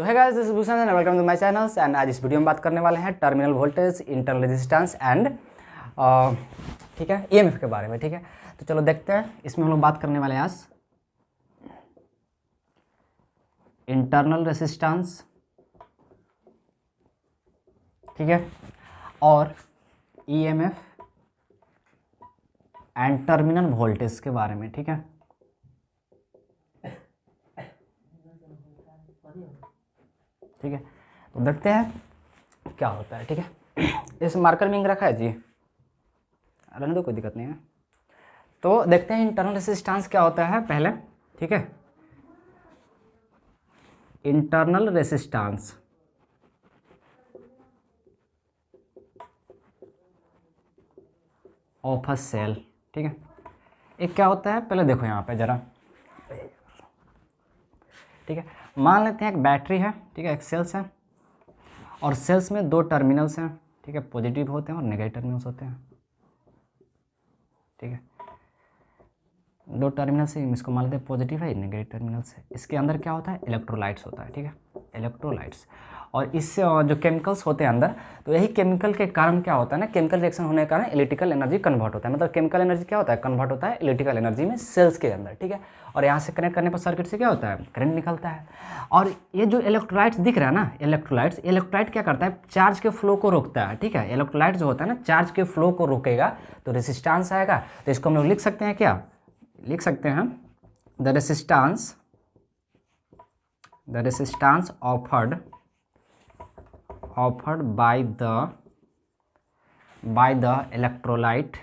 है guys, this is Bhushan and welcome to my channel. And आज इस वीडियो में बात करने वाले हैं terminal voltage, internal resistance and ठीक है ईएमएफ के बारे में। ठीक है, तो चलो देखते हैं। इसमें हम लोग बात करने वाले हैं आज इंटरनल रेजिस्टेंस, ठीक है, और ईएमएफ एंड टर्मिनल वोल्टेज के बारे में। ठीक है, ठीक है, तो देखते हैं क्या होता है। ठीक है, इस मार्कर में रखा है जी, रहने दो, कोई दिक्कत नहीं है। तो देखते हैं इंटरनल रेजिस्टेंस क्या होता है पहले। ठीक है, internal resistance of a cell. ठीक है, एक क्या होता है पहले देखो यहाँ पे जरा। ठीक है, मान लेते हैं एक बैटरी है, ठीक है, एक सेल्स है, और सेल्स में दो टर्मिनल्स हैं। ठीक है, पॉजिटिव होते हैं और नेगेटिव टर्मिनल्स होते हैं। ठीक है, दो टर्मिनल से इसको मान लेते हैं पॉजिटिव है, नेगेटिव टर्मिनल्स है। इसके अंदर क्या होता है, इलेक्ट्रोलाइट्स होता है। ठीक है, इलेक्ट्रोलाइट्स, और इससे जो केमिकल्स होते हैं अंदर, तो यही केमिकल के कारण क्या होता है ना, केमिकल रिएक्शन होने के कारण इलेक्ट्रिकल एनर्जी कन्वर्ट होता है। मतलब केमिकल एनर्जी क्या होता है, कन्वर्ट होता है इलेक्ट्रिकल एनर्जी में सेल्स के अंदर। ठीक है, और यहाँ से कनेक्ट करने पर सर्किट से क्या होता है, करंट निकलता है। और ये जो इलेक्ट्रोलाइट्स दिख रहा है ना, इलेक्ट्रोलाइट क्या करता है, चार्ज के फ्लो को रोकता है। ठीक है, इलेक्ट्रोलाइट जो होता है ना, चार्ज के फ्लो को रोकेगा तो रेजिस्टेंस आएगा। तो इसको हम लोग लिख सकते हैं, क्या लिख सकते हैं, the resistance offered by the electrolyte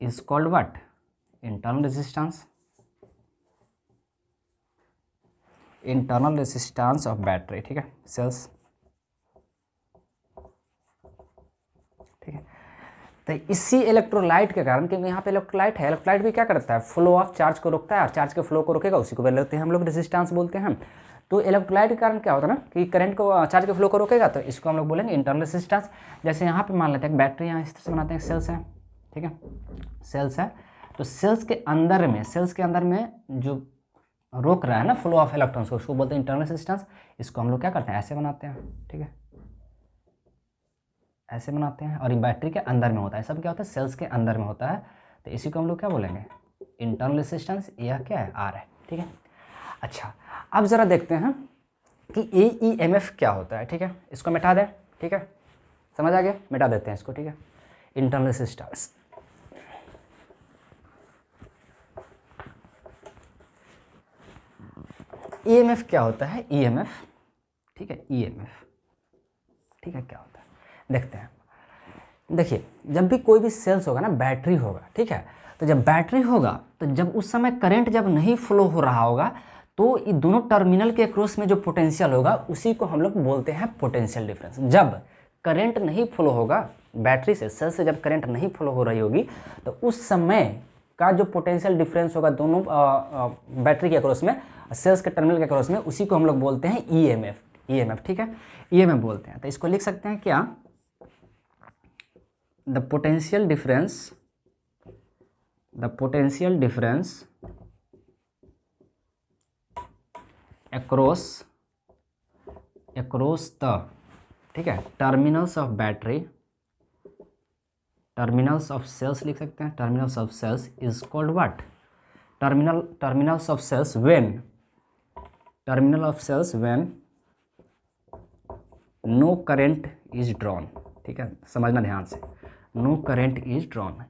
is called what, internal resistance of battery। ठीक है, सेल्स। ठीक है, तो इसी इलेक्ट्रोलाइट के कारण, क्योंकि यहाँ पे इलेक्ट्रोलाइट है, इलेक्ट्रोलाइट भी क्या करता है, फ्लो ऑफ चार्ज को रोकता है, और चार्ज के फ्लो को रोकेगा, उसी को बोलते हैं हम लोग रेजिस्टेंस बोलते हैं। तो इलेक्ट्रोलाइट के कारण क्या होता है ना, कि करंट को, चार्ज के फ्लो को रोकेगा, तो इसको हम लोग बोलेंगे इंटरनल रेजिस्टेंस। जैसे यहाँ पे मान लेते हैं बैटरी, यहाँ इस तरह से बनाते हैं, सेल्स है। ठीक है, सेल्स है, तो सेल्स के अंदर में जो रोक रहा है ना फ्लो ऑफ इलेक्ट्रॉन्स को, उसको बोलते हैं इंटरनल रेजिस्टेंस। इसको हम लोग क्या करते हैं, ऐसे बनाते हैं। ठीक है, ऐसे बनाते हैं, और ये बैटरी के अंदर में होता है। सब क्या होता है, सेल्स के अंदर में होता है, तो इसी को हम लोग क्या बोलेंगे, इंटरनल रेजिस्टेंस। यह क्या है, आर है। ठीक है, अच्छा, अब जरा देखते हैं कि ईएमएफ क्या होता है। ठीक है, इसको मिटा दें। ठीक है, समझ आ गया, मिटा देते हैं इसको। ठीक है, इंटरनल रेजिस्टेंस, ईएमएफ क्या होता है, ईएमएफ। ठीक है, ईएमएफ, ठीक है, क्या होता है देखते हैं। देखिए, जब भी कोई भी सेल्स होगा ना, बैटरी होगा, ठीक है, तो जब बैटरी होगा, तो जब उस समय करंट जब नहीं फ्लो हो रहा होगा, तो ये दोनों टर्मिनल के क्रॉस में जो पोटेंशियल होगा, उसी को हम लोग बोलते हैं पोटेंशियल डिफरेंस। जब करंट नहीं फ्लो होगा बैटरी से, सेल से जब करंट नहीं फ्लो हो रही होगी, तो उस समय का जो पोटेंशियल डिफरेंस होगा दोनों बैटरी के क्रॉस में, सेल्स के टर्मिनल के क्रॉस में, उसी को हम लोग बोलते हैं ईएमएफ। ठीक है, ईएमएफ बोलते हैं। तो इसको लिख सकते हैं क्या, the potential difference across the, ठीक है, terminals of battery, terminals of cells लिख सकते हैं, terminals of cells is called what, terminals of cells when no current is drawn. ठीक है, समझना ध्यान से, नो करंट इज ड्रॉन,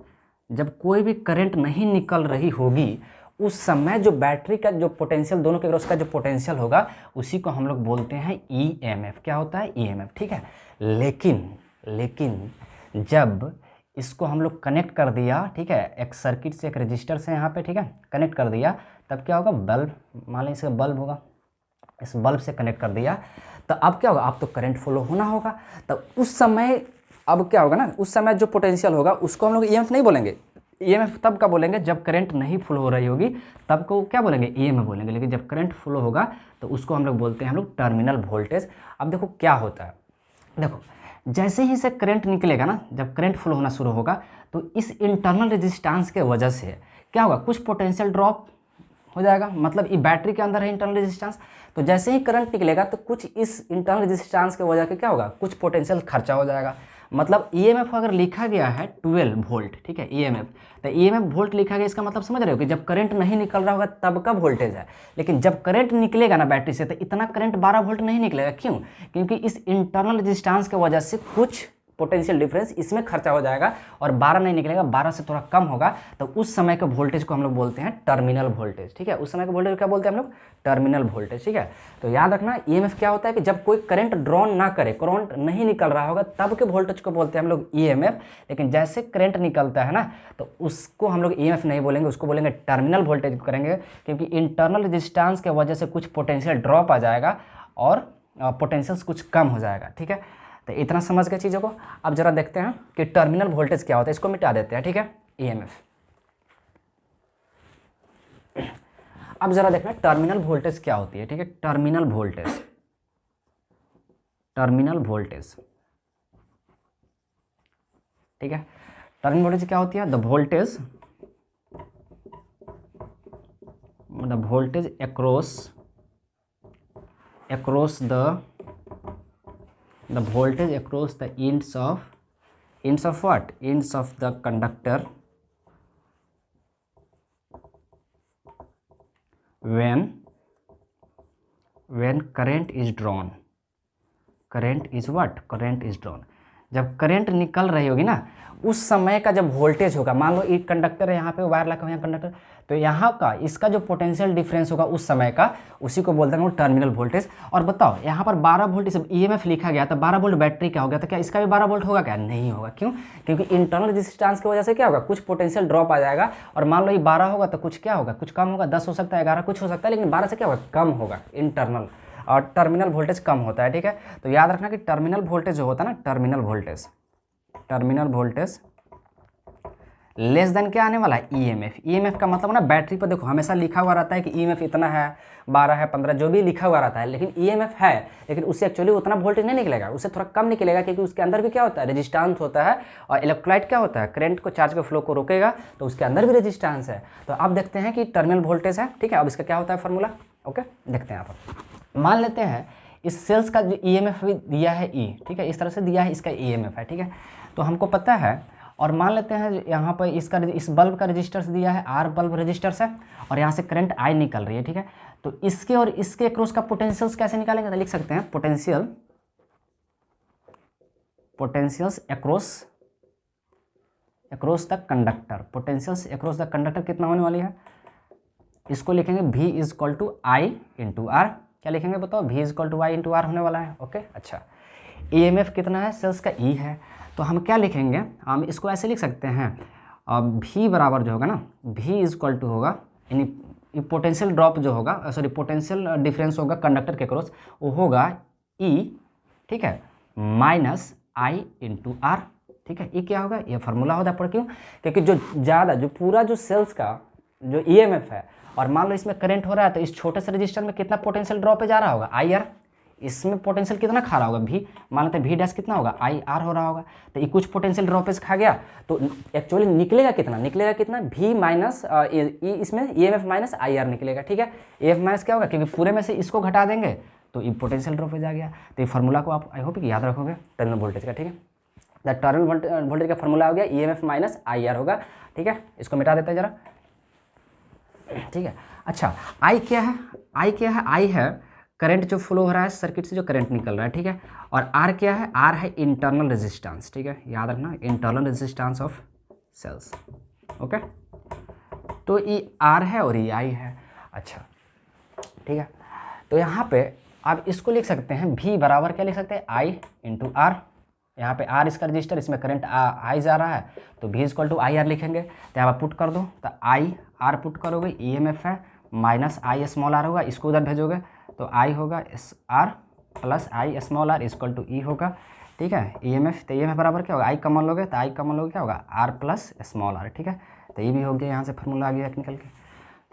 जब कोई भी करंट नहीं निकल रही होगी, उस समय जो बैटरी का जो पोटेंशियल, दोनों के क्रॉस का जो पोटेंशियल होगा, उसी को हम लोग बोलते हैं ईएमएफ। क्या होता है, ईएमएफ। ठीक है, लेकिन जब इसको हम लोग कनेक्ट कर दिया, ठीक है, एक सर्किट से, एक रजिस्टर से यहाँ पे, ठीक है, कनेक्ट कर दिया, तब क्या होगा, बल्ब, मान लीजिए इसका बल्ब होगा, इस बल्ब से कनेक्ट कर दिया, तो अब क्या होगा, अब तो करंट फ्लो होना होगा। तब उस समय अब क्या होगा ना, उस समय जो पोटेंशियल होगा उसको हम लोग ईएमएफ नहीं बोलेंगे। ईएमएफ तब का बोलेंगे जब करंट नहीं फ्लो हो रही होगी, तब को क्या बोलेंगे, ईएमएफ बोलेंगे। लेकिन जब करंट फ्लो होगा तो उसको हम लोग बोलते हैं, हम लोग टर्मिनल वोल्टेज। अब देखो क्या होता है, देखो जैसे ही से करंट निकलेगा ना, जब करंट फ्लो होना शुरू होगा तो इस इंटरनल रेजिस्टेंस के वजह से क्या होगा, कुछ पोटेंशियल ड्रॉप हो जाएगा। मतलब ये बैटरी के अंदर है इंटरनल रेजिस्टेंस, तो जैसे ही करंट निकलेगा तो कुछ इस इंटरनल रेजिस्टेंस के वजह से क्या होगा, कुछ पोटेंशियल खर्चा हो जाएगा। मतलब ईएमएफ अगर लिखा गया है 12 वोल्ट, ठीक है, ईएमएफ, तो ईएमएफ वोल्ट लिखा गया, इसका मतलब समझ रहे हो कि जब करंट नहीं निकल रहा होगा तब का वोल्टेज है। लेकिन जब करंट निकलेगा ना बैटरी से तो इतना करंट 12 वोल्ट नहीं निकलेगा। क्यों? क्योंकि इस इंटरनल रेजिस्टेंस की वजह से कुछ पोटेंशियल डिफरेंस इसमें खर्चा हो जाएगा और 12 नहीं निकलेगा, 12 से थोड़ा कम होगा, तो उस समय के वोल्टेज को हम लोग बोलते हैं टर्मिनल वोल्टेज। ठीक है, उस समय के वोल्टेज क्या बोलते हैं हम लोग, टर्मिनल वोल्टेज। ठीक है, तो याद रखना ईएमएफ क्या होता है कि जब कोई करंट ड्रॉन ना करे, करंट नहीं निकल रहा होगा तब के वोल्टेज को बोलते हैं हम लोग ईएमएफ। लेकिन जैसे करंट निकलता है ना तो उसको हम लोग ईएमएफ नहीं बोलेंगे, उसको बोलेंगे टर्मिनल वोल्टेज करेंगे, क्योंकि इंटरनल रेजिस्टेंस के वजह से कुछ पोटेंशियल ड्रॉप आ जाएगा और पोटेंशियल कुछ कम हो जाएगा। ठीक है, तो इतना समझ गए चीज़ों को। अब जरा देखते हैं कि टर्मिनल वोल्टेज क्या होता है, इसको मिटा देते हैं। ठीक है, ईएमएफ। अब जरा देखना टर्मिनल वोल्टेज क्या होती है। ठीक है, टर्मिनल वोल्टेज, टर्मिनल वोल्टेज, ठीक है, टर्मिनल वोल्टेज क्या होती है, the voltage across the voltage across the ends of what, ends of the conductor when current is drawn, current is what, current is drawn। जब करंट निकल रही होगी ना उस समय का जब वोल्टेज होगा, मान लो एक कंडक्टर है यहाँ पे, वायर लगा हुआ है कंडक्टर, तो यहाँ का इसका जो पोटेंशियल डिफरेंस होगा उस समय का, उसी को बोलते हैं टर्मिनल वोल्टेज। और बताओ यहाँ पर 12 वोल्ट इस ईएमएफ लिखा गया, तो 12 वोल्ट बैटरी का हो गया, तो क्या इसका भी 12 वोल्ट होगा क्या, नहीं होगा। क्यों? क्योंकि इंटरनल रेजिस्टेंस की वजह से क्या होगा, कुछ पोटेंशियल ड्रॉप आ जाएगा। और मान लो ये 12 होगा तो कुछ क्या होगा, कुछ कम होगा, 10 हो सकता है, 11 कुछ हो सकता है, लेकिन 12 से क्या होगा, कम होगा इंटरनल, और टर्मिनल वोल्टेज कम होता है। ठीक है, तो याद रखना कि टर्मिनल वोल्टेज जो होता है ना, टर्मिनल वोल्टेज लेस देन क्या आने वाला है, ईएमएफ। ईएमएफ का मतलब ना बैटरी पर देखो हमेशा लिखा हुआ रहता है कि ईएमएफ इतना है, 12 है, 15 जो भी लिखा हुआ रहता है, लेकिन ईएमएफ है, लेकिन उससे एक्चुअली उतना वोल्टेज नहीं निकलेगा, उससे थोड़ा कम निकलेगा, क्योंकि उसके अंदर भी क्या होता है, रेजिस्टेंस होता है। और इलेक्ट्रोलाइट क्या होता है, करंट को, चार्ज के फ्लो को रोकेगा, तो उसके अंदर भी रेजिस्टेंस है। तो अब देखते हैं कि टर्मिनल वोल्टेज है। ठीक है, अब इसका क्या होता है फॉर्मूला, ओके देखते हैं। यहाँ पर मान लेते हैं इस सेल्स का जो ईएमएफ भी दिया है ई, ठीक है, इस तरह से दिया है, इसका ईएमएफ है। ठीक है, तो हमको पता है, और मान लेते हैं यहाँ पर इसका, इस बल्ब का रजिस्टर्स दिया है, आर बल्ब रजिस्टर्स है, और यहाँ से करंट आई निकल रही है। ठीक है, तो इसके और इसके अक्रॉस का पोटेंशियल्स कैसे निकालेंगे, तो लिख सकते हैं potentials across the conductor. Potentials across the conductor कितना होने वाली है, इसको लिखेंगे V is equal to I into R. क्या लिखेंगे बताओ, V is equal to I into R होने वाला है। ओके, अच्छा, ईएमएफ कितना है, सेल्स का ई है, तो हम क्या लिखेंगे, हम इसको ऐसे लिख सकते हैं, V बराबर जो होगा ना, V इज इक्वल टू होगा, यानी पोटेंशियल ड्रॉप जो होगा, सॉरी पोटेंशियल डिफरेंस होगा कंडक्टर के क्रॉस, वो होगा E, ठीक है, माइनस आई इंटू आर। ठीक है, ये क्या होगा, ये फार्मूला होता है। पर क्यों? क्योंकि जो ज़्यादा, जो पूरा जो सेल्स का जो ईएमएफ है, और मान लो इसमें करंट हो रहा है, तो इस छोटे से रजिस्टर में कितना पोटेंशियल ड्रॉप पे जा रहा होगा, आई आर। इसमें पोटेंशियल कितना खा रहा होगा, भी, मान लेते हैं भी डैश कितना होगा, आई आर हो रहा होगा, तो ये कुछ पोटेंशियल ड्रॉपेज खा गया, तो एक्चुअली निकलेगा कितना, भी माइनस इसमें ईएमएफ माइनस आई आर निकलेगा। ठीक है, ईएमएफ माइनस क्या होगा, क्योंकि पूरे में से इसको घटा देंगे तो ये पोटेंशियल ड्रॉपेज आ गया। तो ये फार्मूला को आप आई होप कि याद रखोगे टर्मिनल वोल्टेज का। ठीक है, द टर्मिनल वोल्टेज का फार्मूला हो गया ईएमएफ माइनस आई आर होगा। ठीक है, इसको मिटा देते हैं जरा। ठीक है, अच्छा, आई क्या है, आई है करंट जो फ्लो हो रहा है सर्किट से, जो करंट निकल रहा है। ठीक है, और आर क्या है, आर है इंटरनल रेजिस्टेंस। ठीक है, याद रखना, internal resistance of cells. Okay, तो ये आर है और ये आई है। अच्छा, ठीक है, तो यहाँ पे आप इसको लिख सकते हैं, भी बराबर क्या लिख सकते हैं, आई इंटू आर। यहाँ पे आर इसका रजिस्टर, इसमें करंट आई जा रहा है, तो भी इक्वल टू आई आर लिखेंगे। तो यहाँ पर पुट कर दो, तो आई आर पुट करोगे, ईएमएफ है माइनस आई स्मॉल आर होगा, इसको उधर भेजोगे तो आई होगा S R plus I small R equal to E होगा। ठीक है, ईएमएफ, तो ईएमएफ बराबर क्या होगा, आई कॉमन लोगे तो आई कॉमन लोगे क्या होगा, आर प्लस स्मॉल आर। ठीक है, तो ये भी हो गया, यहाँ से फार्मूला आ गया निकल के।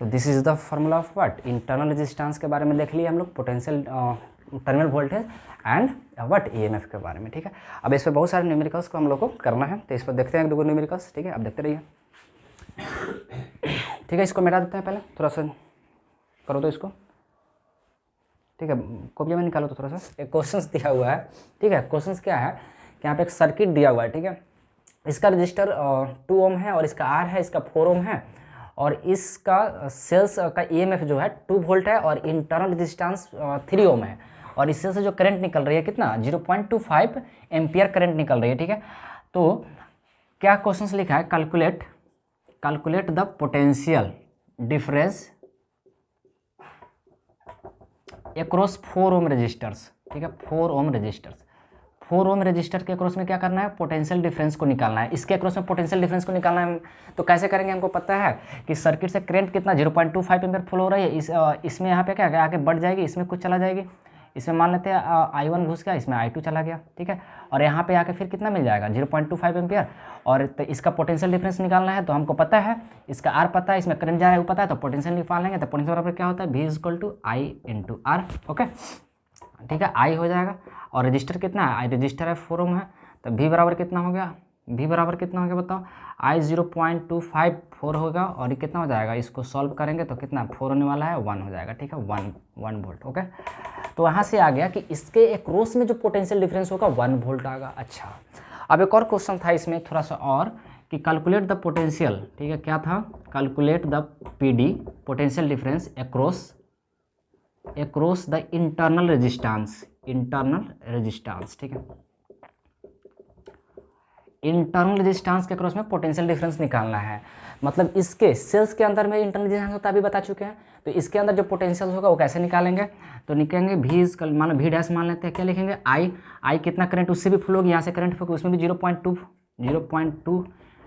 तो this is the formula of what, internal resistance के बारे में देख लिया हम लोग, potential terminal voltage and what EMF के बारे में, ठीक है। अब इस पर बहुत सारे न्यूमेरिकल्स को हम लोग को करना है, तो इस पर देखते हैं एक दो न्यूमेरिकल्स, ठीक है। अब देखते रहिए, ठीक है। इसको मिटा देते हैं, पहले थोड़ा सा करो तो इसको, ठीक है। कॉपी में निकालो तो थोड़ा सा। एक क्वेश्चंस दिया हुआ है, ठीक है। क्वेश्चंस क्या है कि यहाँ पे एक सर्किट दिया हुआ है, ठीक है। इसका रजिस्टर 2 ओम है और इसका आर है, इसका 4 ओम है, और इसका सेल्स का ईएमएफ जो है 2 वोल्ट है और इंटरनल रेजिस्टेंस 3 ओम है, और इससे से जो करंट निकल रही है कितना 0.25 एम्पियर करंट निकल रही है, ठीक है। तो क्या क्वेश्चंस लिखा है, calculate the potential difference across 4 ohm resistors, ठीक है। 4 ओम रजिस्टर्स, 4 ओम रजिस्टर के अक्रॉस में क्या करना है, पोटेंशियल डिफरेंस को निकालना है। इसके अक्रॉस में पोटेंशियल डिफरेंस को निकालना है, तो कैसे करेंगे, हमको पता है कि सर्किट से करंट कितना 0.25 एम्पीयर फ्लो हो रही है। इसमें यहाँ पे क्या है, आगे बढ़ जाएगी, इसमें कुछ चला जाएगी, इसमें मान लेते हैं I1 घुस गया, इसमें I2 चला गया, ठीक है। और यहाँ पे आके फिर कितना मिल जाएगा 0.25 एम्पियर, और तो इसका पोटेंशियल डिफरेंस निकालना है। तो हमको पता है इसका R पता है, इसमें करंट जा रहा है वो पता है, तो पोटेंशियल निकालेंगे। तो पोटेंशियल बराबर क्या होता है, V = I × R, ओके, ठीक है। I हो जाएगा, और रजिस्टर कितना है, रजिस्टर है 4 ओम है, तो V बराबर कितना हो गया, V बराबर कितना हो गया बताओ, I 0.254 होगा, और ये कितना हो जाएगा, इसको सॉल्व करेंगे तो कितना 4 होने वाला है, 1 हो जाएगा, ठीक है, 1 वोल्ट, ओके। तो वहाँ से आ गया कि इसके अक्रॉस में जो पोटेंशियल डिफरेंस होगा 1 वोल्ट आएगा। अच्छा, अब एक और क्वेश्चन था इसमें थोड़ा सा और, कि कैलकुलेट द पोटेंशियल, ठीक है, क्या था, calculate the PD potential difference across the internal resistance, ठीक है। इंटरनल रेजिस्टेंस के अक्रॉस में पोटेंशियल डिफरेंस निकालना है, मतलब इसके सेल्स के अंदर में इंटरनल रेजिस्टेंस होता है, अभी बता चुके हैं। तो इसके अंदर जो पोटेंशियल होगा वो कैसे निकालेंगे, तो निकालेंगे V मान लो V डैश मान लेते हैं, क्या लिखेंगे I कितना करंट उससे भी फ्लो होगी, यहाँ से करंट फ्लो, उसमें भी 0.2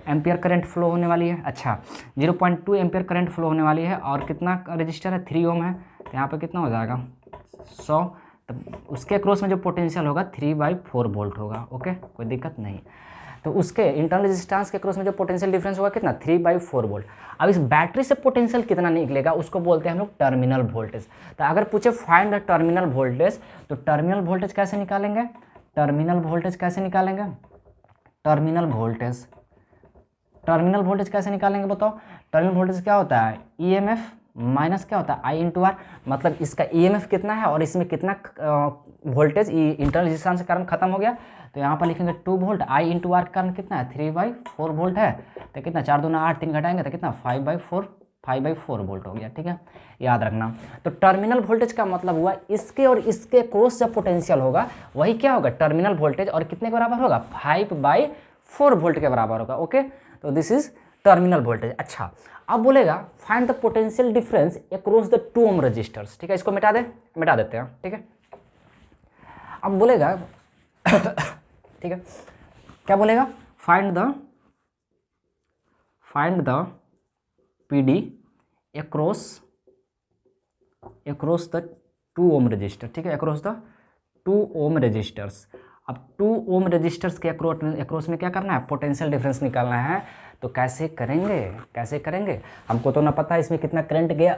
एम्पियर करंट फ्लो होने वाली है। अच्छा, 0.2 एम्पियर करंट फ्लो होने वाली है, और कितना रजिस्टर है 3 ओम है, तो यहाँ पर कितना हो जाएगा 100, तब उसके क्रॉस में जो पोटेंशियल होगा 3/4 वोल्ट होगा, ओके, कोई दिक्कत नहीं। तो उसके इंटरनल रेजिस्टेंस के क्रॉस में जो पोटेंशियल डिफरेंस होगा कितना 3/4 वोल्ट। अब इस बैटरी से पोटेंशियल कितना निकलेगा उसको बोलते हैं हम लोग टर्मिनल वोल्टेज। तो अगर पूछे फाइंड द टर्मिनल वोल्टेज, तो टर्मिनल वोल्टेज कैसे निकालेंगे, टर्मिनल वोल्टेज कैसे निकालेंगे बताओ। टर्मिनल वोल्टेज क्या होता है, EMF माइनस क्या होता है I × R, मतलब इसका EMF कितना है और इसमें कितना वोल्टेज इंटरनल रेजिस्टेंस के कारण खत्म हो गया, तो यहाँ पर लिखेंगे 2 वोल्ट, I × R के कारण कितना है 3/4 वोल्ट है, तो कितना 4 दूना 8, 3 घटाएंगे तो कितना 5/4 वोल्ट हो गया, ठीक है, याद रखना। तो टर्मिनल वोल्टेज का मतलब हुआ इसके और इसके क्रॉस जब पोटेंशियल होगा वही क्या होगा टर्मिनल वोल्टेज, और कितने के बराबर होगा 5/4 वोल्ट के बराबर होगा, ओके। तो दिस इज टर्मिनल वोल्टेज। अच्छा, अब बोलेगा find the potential difference across the 2 ohm resistors, ठीक है, इसको मिटा देते हैं, ठीक है। अब बोलेगा ठीक है, क्या बोलेगा, find the PD across the 2 ohm resistor, ठीक है, अक्रॉस द 2 ओम रजिस्टर्स। अब 2 ओम रजिस्टर्स के अक्रॉस में क्या करना है, पोटेंशियल डिफरेंस निकालना है। तो कैसे करेंगे, हमको तो ना पता है इसमें कितना करंट गया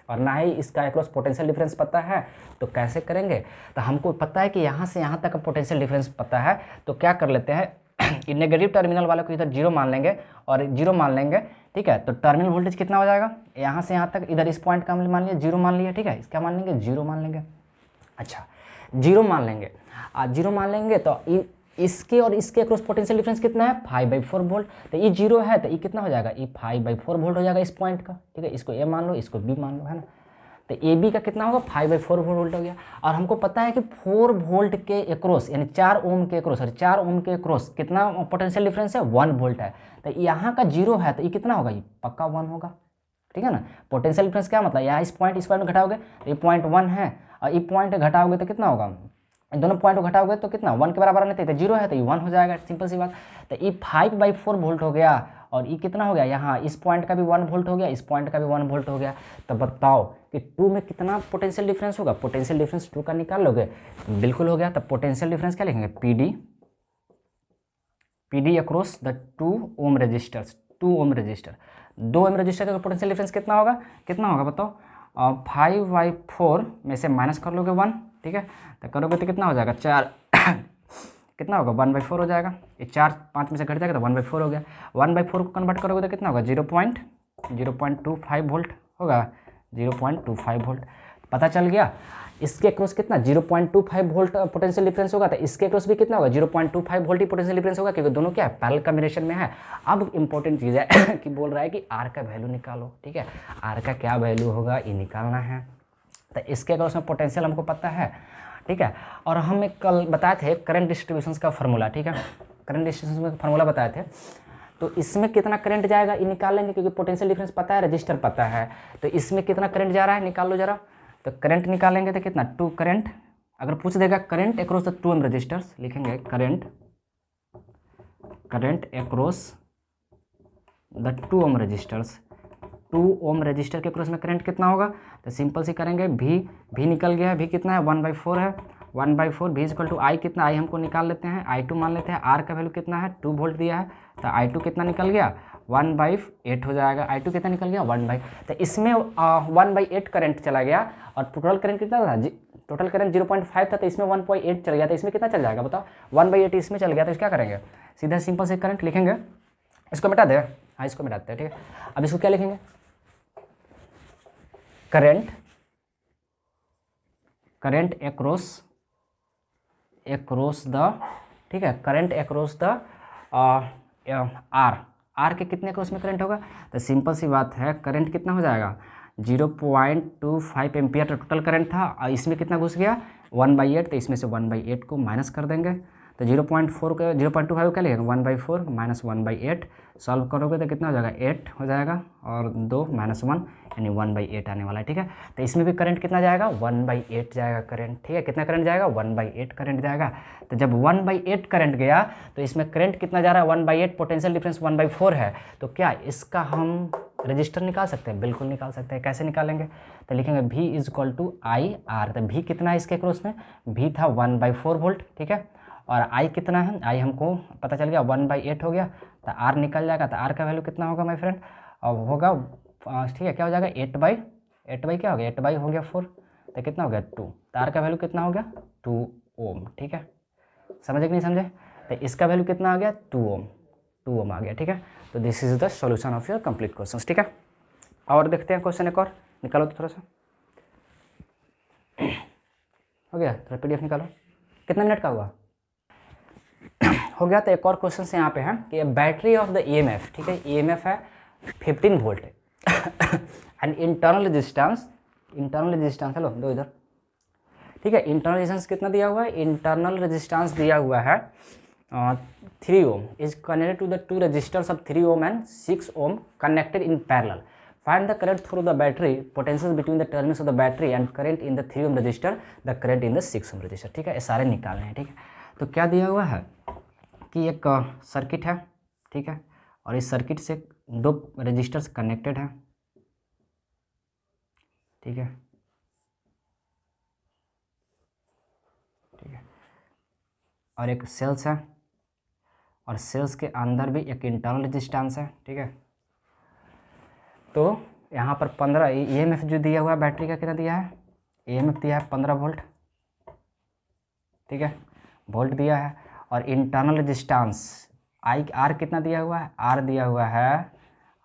और ना ही इसका अक्रॉस पोटेंशियल डिफरेंस पता है, तो कैसे करेंगे। तो हमको पता है कि यहाँ से यहाँ तक का पोटेंशियल डिफरेंस पता है, तो क्या कर लेते हैं नेगेटिव टर्मिनल वाले को इधर 0 मान लेंगे और 0 मान लेंगे, ठीक है। तो टर्मिनल वोल्टेज कितना हो जाएगा, यहाँ से यहाँ तक, इधर इस पॉइंट का मान लिया 0 मान लिया, ठीक है, इसका मान लेंगे 0 मान लेंगे। अच्छा, 0 मान लेंगे, 0 मान लेंगे तो इसके और इसके अक्रॉस पोटेंशियल डिफरेंस कितना है 5/4 वोल्ट, तो ये 0 है तो ये कितना हो जाएगा, ये 5/4 वोल्ट हो जाएगा इस पॉइंट का, ठीक है। इसको A मान लो, इसको B मान लो, है ना। तो AB का कितना होगा 5/4 वोल्ट हो गया, और हमको पता है कि 4 वोल्ट के अक्रॉस यानी 4 ओम के अक्रॉस, और 4 ओम के अक्रॉस कितना पोटेंशियल डिफरेंस है 1 वोल्ट है। तो यहाँ का 0 है तो ये कितना होगा, ये पक्का 1 होगा, ठीक है ना। पोटेंशियल डिफरेंस क्या मतलब, यहाँ इस पॉइंट घटाओगे तो ये पॉइंट 1 है, और ये पॉइंट घटाओगे तो कितना होगा, दोनों पॉइंट को घटाओगे तो कितना 1 के बराबर नहीं थे, 0 है तो ये 1 हो जाएगा, सिंपल सी बात। तो ये 5/4 वोल्ट हो गया, और ये कितना हो गया, यहाँ इस पॉइंट का भी 1 वोल्ट हो गया, इस पॉइंट का भी 1 वोल्ट हो गया। तो बताओ कि 2 में कितना पोटेंशियल डिफरेंस होगा, पोटेंशियल डिफरेंस 2 का निकाल लोगे, बिल्कुल हो गया। तब पोटेंशियल डिफरेंस क्या लिखेंगे, PD across the 2 ohm resistors, 2 ohm resistor, 2 ohm resistor का पोटेंशियल डिफरेंस कितना होगा बताओ, 5/4 में से माइनस कर लोगे 1, ठीक है, तो करोगे तो कितना हो जाएगा 4 कितना होगा 1/4 हो जाएगा। ये 4 5 में से घट जाएगा तो 1/4 हो गया। 1/4 को कन्वर्ट करोगे तो कितना होगा 0.25 वोल्ट होगा, 0.25 वोल्ट। पता चल गया। इसके अक्रॉस कितना 0.25 वोल्ट पोटेंशियल डिफरेंस होगा, तो इसके अक्रॉस भी कितना होगा 0.25 वोल्ट ही पोटेंशियल डिफरेंस होगा, क्योंकि दोनों क्या है पैरेलल कॉम्बिनेशन में है। अब इंपॉर्टेंट चीज़ है कि बोल रहा है कि आर का वैल्यू निकालो, ठीक है, आर का क्या वैल्यू होगा ये निकालना है। तो इसके अक्रॉस में पोटेंशियल हमको पता है, ठीक है। और हम एक कल बताए थे करंट डिस्ट्रीब्यूशन का फॉर्मूला, ठीक है, करंट डिस्ट्रीब्यूशन का फॉर्मूला बताए थे। तो इसमें कितना करंट जाएगा ये निकाल लेंगे, क्योंकि पोटेंशियल डिफरेंस पता है, रजिस्टर पता है, तो इसमें कितना करंट जा रहा है निकाल लो जरा। तो करंट निकालेंगे तो कितना 2 करंट, अगर पूछ देगा current across the 2 ohm resistors, लिखेंगे current across the 2 ohm resistors. 2 ohm resistor के अक्रॉस में करंट कितना होगा, तो सिंपल से करेंगे भी निकल गया, भी कितना है 1/4 है, 1/4 भी इक्वल टू आई, कितना आई हमको निकाल लेते हैं, I2 मान लेते हैं। आर का वैल्यू कितना है 2 वोल्ट दिया है, तो I2 कितना निकल गया 1/8 हो जाएगा। I2 कितना निकल गया 1/, तो इसमें 1/8 करंट चला गया, और टोटल करंट कितना था, टोटल करंट 0.5 था, तो इसमें 1.8 चल गया, तो इसमें कितना चल जाएगा बताओ 1/8 इसमें चल गया, तो क्या करेंगे सीधा सिंपल से करंट लिखेंगे, इसको मिटा दे, हाँ इसको मिटाते हैं, ठीक है। अब इसको क्या लिखेंगे करंट अक्रॉस द, ठीक है, करंट अक्रॉस द आर के कितने अक्रॉस में करंट होगा, तो सिंपल सी बात है करंट कितना हो जाएगा 0.25 एम्पियर टोटल करंट था, और इसमें कितना घुस गया 1/8, तो इसमें से 1/8 को माइनस कर देंगे, तो 0.4 का 0.25 क्या लिखेंगे 1/4 माइनस 1/8, सॉल्व करोगे तो कितना हो जाएगा 8 हो जाएगा, और 2 माइनस 1 यानी 1/8 आने वाला है, ठीक है। तो इसमें भी करंट कितना जाएगा 1/8 जाएगा करंट, ठीक है, कितना करंट जाएगा 1/8 करंट जाएगा। तो जब 1/8 करंट गया तो इसमें करंट कितना जा रहा है 1/8, पोटेंशियल डिफरेंस 1/4 है, तो क्या इसका हम रजिस्टर निकाल सकते हैं, बिल्कुल निकाल सकते हैं। कैसे निकालेंगे, तो लिखेंगे V is equal to I R, तो V कितना है इसके क्रॉस में, V था 1/4 वोल्ट, ठीक है, और I कितना है, I हमको पता चल गया 1/8 हो गया, तो R निकल जाएगा, तो R का वैल्यू कितना होगा माय फ्रेंड, अब होगा ठीक है क्या हो जाएगा 8/8 क्या हो गया 8 हो गया 4, तो कितना हो गया 2, तो R का वैल्यू कितना हो गया 2 ओम, ठीक है, समझे कि नहीं समझे। तो इसका वैल्यू कितना आ गया 2 ओम आ गया, ठीक है। तो this is the solution of your complete question, ठीक है। और देखते हैं क्वेश्चन एक और निकालो, तो थोड़ा सा हो गया, थोड़ा PDF निकालो, कितना मिनट का हुआ हो गया। तो एक और क्वेश्चन से यहाँ पे है कि बैटरी ऑफ द EMF, ठीक है, EMF है 15 volt and internal resistance hello दो इधर, ठीक है, इंटरनल रेजिस्टेंस कितना दिया हुआ है, इंटरनल रेजिस्टेंस दिया हुआ है 3 ohm is connected to the 2 resistors of 3 ohm and 6 ohm connected in parallel, find the current through the battery, potential between the terminals of the battery and current in the 3 ohm resistor, the current in the 6 ohm resistor, ठीक है, ये सारे निकालने हैं, ठीक है। तो क्या दिया हुआ है कि एक सर्किट है, ठीक है, और इस सर्किट से 2 रजिस्टर्स कनेक्टेड हैं, ठीक है, और एक सेल्स है, और सेल्स के अंदर भी एक इंटरनल रेजिस्टेंस है, ठीक है। तो यहाँ पर 15 EMF जो दिया हुआ है बैटरी का कितना दिया है, EMF दिया है 15 वोल्ट, ठीक है, वोल्ट दिया है, और इंटरनल रेजिस्टेंस आर कितना दिया हुआ है, आर दिया हुआ है,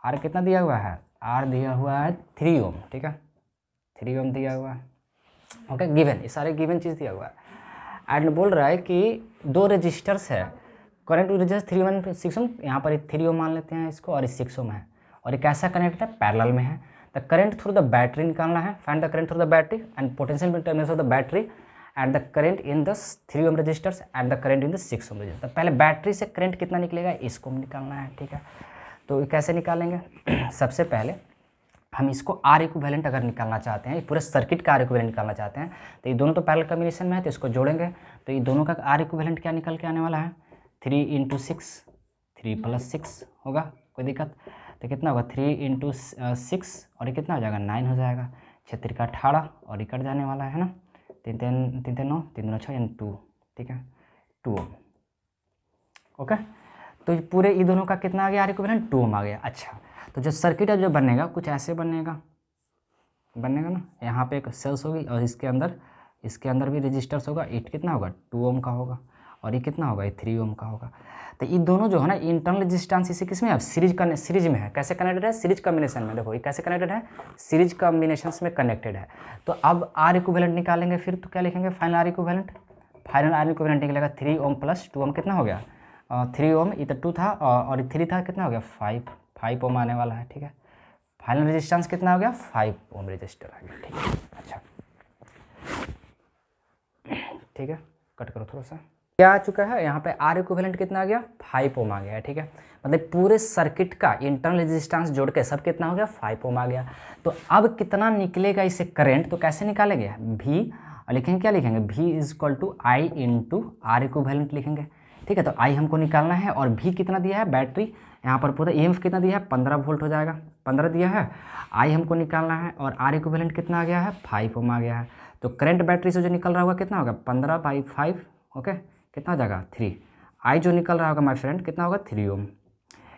आर कितना दिया हुआ है, आर दिया हुआ है 3 ओम, ठीक है, 3 ओम दिया हुआ है, ओके, गिवन, ये सारे गिवन चीज़ दिया हुआ है। एंड बोल रहा है कि 2 रजिस्टर्स है, कनेक्ट टू रजिस्टर 3 ओम 6 ओम, यहाँ पर 3 ओम मान लेते हैं इसको, और 6 ओम है, और ये कैसा कनेक्ट है पैरेलल में है। The current through the battery निकालना है, find the current through the battery and potential between terminals of the battery and the current in the 3 ohm resistors and the current in the 6 ohm resistor. पहले battery से current कितना निकलेगा इसको निकालना है, ठीक है। तो कैसे निकालेंगे सबसे पहले हम इसको आर इक्विवेलेंट अगर निकालना चाहते हैं, पूरे सर्किट का आर इक्विवेलेंट निकालना चाहते हैं, तो ये दोनों तो पैरेलल कॉम्बिनेशन में है, तो इसको जोड़ेंगे, तो ये दोनों का आर इक्विवेलेंट क्या निकल के आने वाला है 3 × 6, 3 + 6 होगा, कोई दिक्कत, तो कितना होगा 3 × 6 और ये कितना हो जाएगा 9 हो जाएगा, 6 × 18 और ये कट जाने वाला है ना, 3 3 9 3 6 यानी 2, ठीक है, 2 ओम, ओके। तो ये पूरे ये दोनों का कितना आ गया आर इक्विवेलेंट 2 ओम आ गया। अच्छा, तो जो सर्किट है जो बनेगा कुछ ऐसे बनेगा, बनेगा ना, यहाँ पे एक सेल्स होगी और इसके अंदर भी रजिस्टर्स होगा। इट कितना होगा 2 ओम का होगा और ये कितना होगा, ये 3 ओम का होगा। तो ये दोनों जो है ना इंटरनल रेजिस्टेंस इसे किस में है, सीरीज में है। कैसे कनेक्टेड है, सीरीज कॉम्बिनेशन में। देखो ये कैसे कनेक्टेड है, सीरीज कॉम्बिनेशन में कनेक्टेड है। तो अब आर इक्विवेलेंट निकालेंगे फिर, तो क्या लिखेंगे, final R equivalent. Final R equivalent निकलेगा 3 ओम प्लस 2 ओम कितना हो गया 3 ओम, ये तो 2 था और 3 था, कितना हो गया 5 ओम आने वाला है। ठीक है, फाइनल रेजिस्टेंस कितना हो गया 5 ओम रजिस्टर आ गया। ठीक है, अच्छा ठीक है, कट करो थोड़ा सा। क्या आ चुका है यहाँ पे आर इक्विवेलेंट कितना आ गया 5 ओम आ गया है। ठीक है, मतलब पूरे सर्किट का इंटरनल रेजिस्टेंस जोड़ के सब कितना हो गया 5 ओम आ गया। तो अब कितना निकलेगा इसे करंट, तो कैसे निकालेंगे, भी लिखेंगे, क्या लिखेंगे, V is equal to I into R equivalent लिखेंगे। ठीक है, तो आई हमको निकालना है और भी कितना दिया है, बैटरी यहाँ पर पूरा EMF कितना दिया है 15 वोल्ट हो जाएगा, 15 दिया है। आई हमको निकालना है और आर इक्विवेलेंट कितना आ गया है 5 ओम आ गया है। तो करंट बैटरी से जो निकल रहा होगा कितना होगा 15/5, ओके, कितना हो जाएगा 3। आई जो निकल रहा होगा माय फ्रेंड कितना होगा 3 ओम।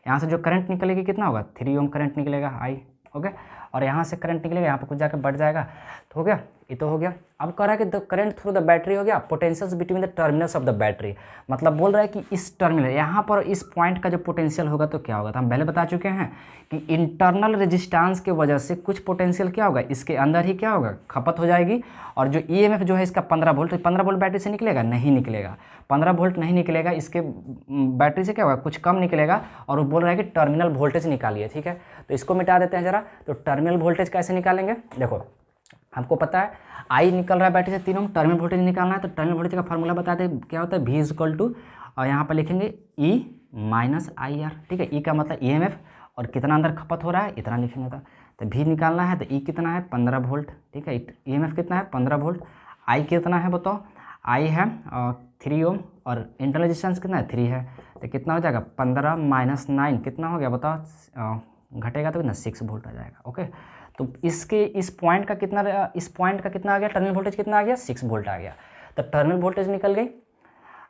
यहाँ से जो करंट निकलेगी कितना होगा 3 ओम करंट निकलेगा आई, ओके। और यहाँ से करंट निकलेगा, यहाँ पर कुछ जाकर बढ़ जाएगा, तो हो गया, ये तो हो गया। अब कह रहा है कि the current through the battery हो गया potentials between the terminals of the battery. मतलब बोल रहा है कि इस टर्मिनल यहाँ पर इस पॉइंट का जो पोटेंशियल होगा तो क्या होगा, तो हम पहले बता चुके हैं कि इंटरनल रेजिस्टेंस की वजह से कुछ पोटेंशियल क्या होगा, इसके अंदर ही क्या होगा खपत हो जाएगी। और जो EMF जो है इसका 15 वोल्ट, तो 15 वोल्ट बैटरी से निकलेगा, नहीं निकलेगा, 15 वोल्ट नहीं निकलेगा, इसके बैटरी से क्या होगा कुछ कम निकलेगा। और वो बोल रहा है कि टर्मिनल वोल्टेज निकालिए। ठीक है, तो इसको मिटा देते हैं जरा। तो टर्मिनल वोल्टेज कैसे निकालेंगे, देखो हमको पता है आई निकल रहा है बैटरी से 3 ओम, टर्मिनल वोल्टेज निकालना है। तो टर्मिनल वोल्टेज का फार्मूला बता दें, क्या होता है, V इज इक्वल टू, और यहाँ पर लिखेंगे E माइनस IR। ठीक है, E का मतलब EMF और कितना अंदर खपत हो रहा है इतना लिखेंगे। तो V निकालना है तो E कितना है 15 वोल्ट। ठीक है, EMF कितना है 15 वोल्ट, I कितना है बताओ, I है 3 ओम और इंटरनल रेजिस्टेंस कितना है 3 है। तो कितना हो जाएगा 15 माइनस 9 कितना हो गया बताओ, घटेगा तो कितना 6 वोल्ट आ जाएगा। ओके, तो इसके इस पॉइंट का कितना आ गया, टर्मिनल वोल्टेज कितना आ गया 6 वोल्ट आ गया। तो टर्मिनल वोल्टेज निकल गई।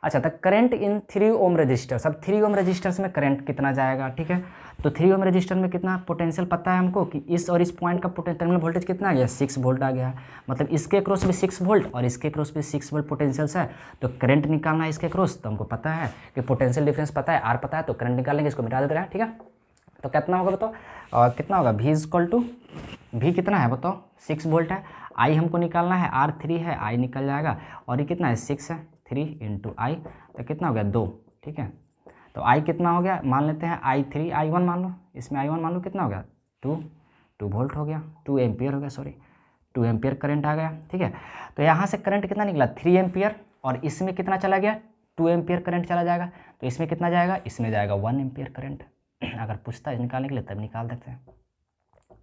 अच्छा, तो करंट इन 3 ओम रजिस्टर्स, अब 3 ओम रजिस्टर्स में करंट कितना जाएगा। ठीक है, तो 3 ओम रजिस्टर में कितना पोटेंशियल पता है हमको कि इस और इस पॉइंट का टर्मिनल वोल्टेज कितना आ गया 6 वोल्ट आ गया। मतलब इसके क्रॉस भी 6 वोल्ट और इसके क्रॉस भी 6 वोल्ट पोटेंशियल्स है। तो करंट निकालना है इसके क्रॉस, तो हमको पता है कि पोटेंशियल डिफरेंस पता है, आर पता है, तो करंट निकालेंगे, इसको मिटा देते हैं। ठीक है, तो कितना होगा बताओ, कितना होगा V is equal to, V कितना है बताओ 6 वोल्ट है, I हमको निकालना है R 3 है, I निकल जाएगा, और ये कितना है 6 है, 3 इंटू I, तो कितना हो गया 2। ठीक है, तो I कितना हो गया, मान लेते हैं I3 I1 मान लो, इसमें I1 मान लो कितना हो गया 2 वोल्ट हो गया, 2 एम्पियर हो गया, सॉरी 2 एम्पियर करंट आ गया। ठीक है, तो यहाँ से करंट कितना निकला 3 एम्पियर और इसमें कितना चला गया 2 एम्पियर करंट चला जाएगा। तो इसमें कितना जाएगा, इसमें जाएगा 1 एम्पियर करंट। अगर पूछता है निकालने के लिए तब निकाल देते हैं,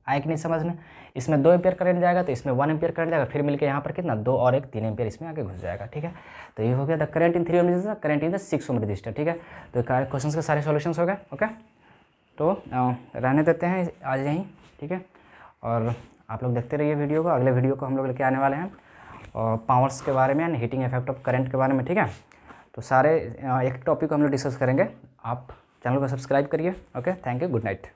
आए कि नहीं समझ में। इसमें 2 एम्पियर करंट जाएगा तो इसमें 1 एम्पियर करंट जाएगा, फिर मिलकर यहाँ पर कितना 2 और 1 3 एम्पियर इसमें आगे घुस जाएगा। ठीक है, तो ये हो गया the current in 3 ohm resistor, current in the 6 ohm resistor. ठीक है, तो क्वेश्चन के सारे सॉल्यूशंस हो गए। ओके, तो रहने देते हैं आज यहीं। ठीक है, और आप लोग देखते रहिए वीडियो को। अगले वीडियो को हम लोग लेके आने वाले हैं और पावर्स के बारे में, हीटिंग इफेक्ट ऑफ करंट के बारे में। ठीक है, तो सारे एक टॉपिक को हम लोग डिस्कस करेंगे। आप चैनल को सब्सक्राइब करिए। Okay, thank you, good night.